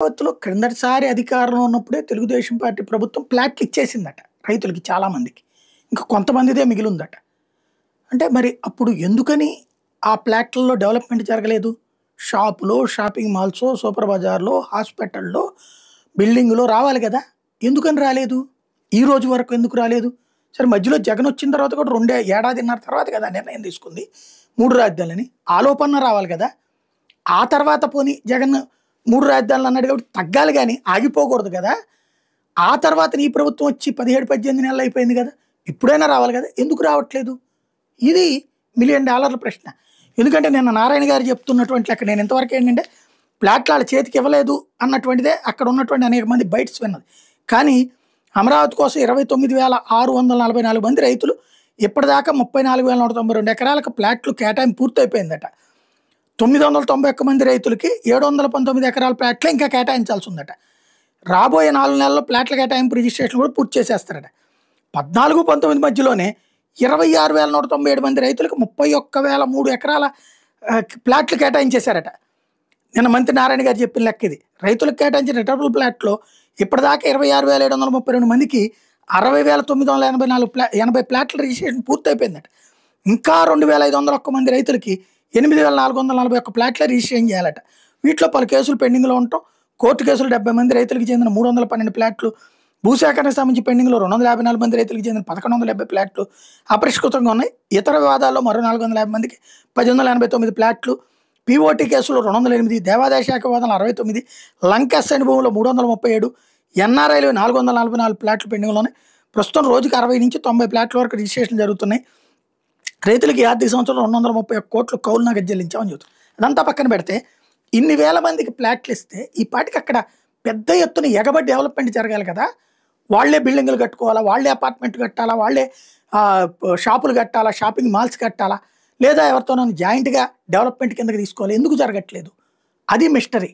అమరావతిలో క్రిందటిసారి అధికారంలో ఉన్నప్పుడే తెలుగుదేశం పార్టీ ప్రభుత్వం ప్లాట్లు ఇచ్చేసిందట రైతులకి చాలా మందికి. ఇంకా కొంతమందిదే మిగిలిందట. అంటే మరి అప్పుడు ఎందుకని ఆ ప్లాట్‌లలో డెవలప్‌మెంట్ జరగలేదు? షాపులో, షాపింగ్ మాల్సో, సూపర్ బజార్‌లో, హాస్పిటల్‌లో, బిల్డింగులో రావాలి గదా! ఎందుకని రాలేదు? ఈ రోజు వరకు ఎందుకు రాలేదు? సరే మధ్యలో జగన్ వచ్చిన తర్వాత కూడా ఏడాదిన్నర తర్వాత కదా నిర్ణయం తీసుకుంది. 3 రాజధానులని. ఆలోపన రావాలి గదా! ఆ తర్వాత పోనీ జగన్ 3 రాజధానులు అన్నాడు కాబట్టి తగ్గాలి గానీ ఆగిపోకూడదు గదా! ఆ తర్వాత నీ ప్రభుత్వం వచ్చి 17, 18 నెలలు అయిపోయింది గదా! ఇప్పుడైనా రావాలి గదా! ఎందుకు రావట్లేదు? ఇది $1,000,000 ప్రశ్న. ఎందుకంటే నిన్న నారాయణ గారు చెప్తున్నటువంటి లెక్క నేను ఇంతవరకు ఏంటంటే ప్లాట్లు ఆళ్ళ చేతికి ఇవ్వలేదు అన్నటువంటిదే అక్కడ ఉన్నటువంటి అనేక మంది బైట్స్ విన్నది. కానీ అమరావతి కోసం 29,644 మంది రైతులు ఇప్పటిదాకా 34,192 ఎకరాలకు ప్లాట్లు కేటాయింపు పూర్తయిపోయిందట. 991 మంది రైతులకి 719 ఎకరాల ప్లాట్లే ఇంకా కేటాయించాల్సి ఉందట. రాబోయే 4 నెలల్లో ప్లాట్ల కేటాయింపు రిజిస్ట్రేషన్ కూడా పూర్తి చేసేస్తారట. 14, 19 మధ్యలోనే 26,197 మంది రైతులకు 31,003 ఎకరాల ప్లాట్లు కేటాయించేశారట. నిన్న మంత్రి నారాయణ గారు చెప్పిన లెక్క ఇది. రైతులకు కేటాయించిన రిటర్నబుల్ ప్లాట్లో ఇప్పటిదాకా 26,732 మందికి 60,980 ప్లాట్ల రిజిస్ట్రేషన్ పూర్తయిపోయిందట. ఇంకా 2,501 మంది రైతులకి 8,441 ప్లాట్ల రిజిస్ట్రేషన్ చేయాలట. వీటిలో పలు కేసులు పెండింగ్లో ఉండటం, కోర్టు కేసులు 70 మంది రైతులకు చెందిన 312 ప్లాట్లు, భూసేకరణకు సంబంధించి పెండింగ్లో 254 మంది రైతులకు చెందిన 1,170 ప్లాట్లు అపరిష్కృతంగా ఉన్నాయి. ఇతర వివాదాల్లో మరో 450 మందికి 1,889 ప్లాట్లు, పీఓటీ కేసులో 208, దేవాదాయ శాఖ వివాదాలు 69, లంకెస్ అయిన భూములు 337, ఎన్ఆర్ఐలు 444 ప్లాట్లు పెండింగ్లో ఉన్నాయి. ప్రస్తుతం రోజుకి 60 నుంచి 90 ప్లాట్ల వరకు రిజిస్ట్రేషన్ జరుగుతున్నాయి. రైతులకి ఆర్థిక సంవత్సరంలో 231 కోట్లు కౌలు నగదు చెల్లించామని చెబుతారు. అదంతా పక్కన పెడితే ఇన్ని వేల మందికి ప్లాట్లు ఇస్తే ఈ పాటికి అక్కడ పెద్ద ఎత్తున ఎగబడి డెవలప్మెంట్ జరగాలి కదా! వాళ్ళే బిల్డింగులు కట్టుకోవాలా, వాళ్ళే అపార్ట్మెంట్ కట్టాలా, వాళ్ళే షాపులు కట్టాలా, షాపింగ్ మాల్స్ కట్టాలా, లేదా ఎవరితోనైనా జాయింట్‌గా డెవలప్మెంట్ కిందకి తీసుకోవాలి. ఎందుకు జరగట్లేదు? అది మిస్టరీ.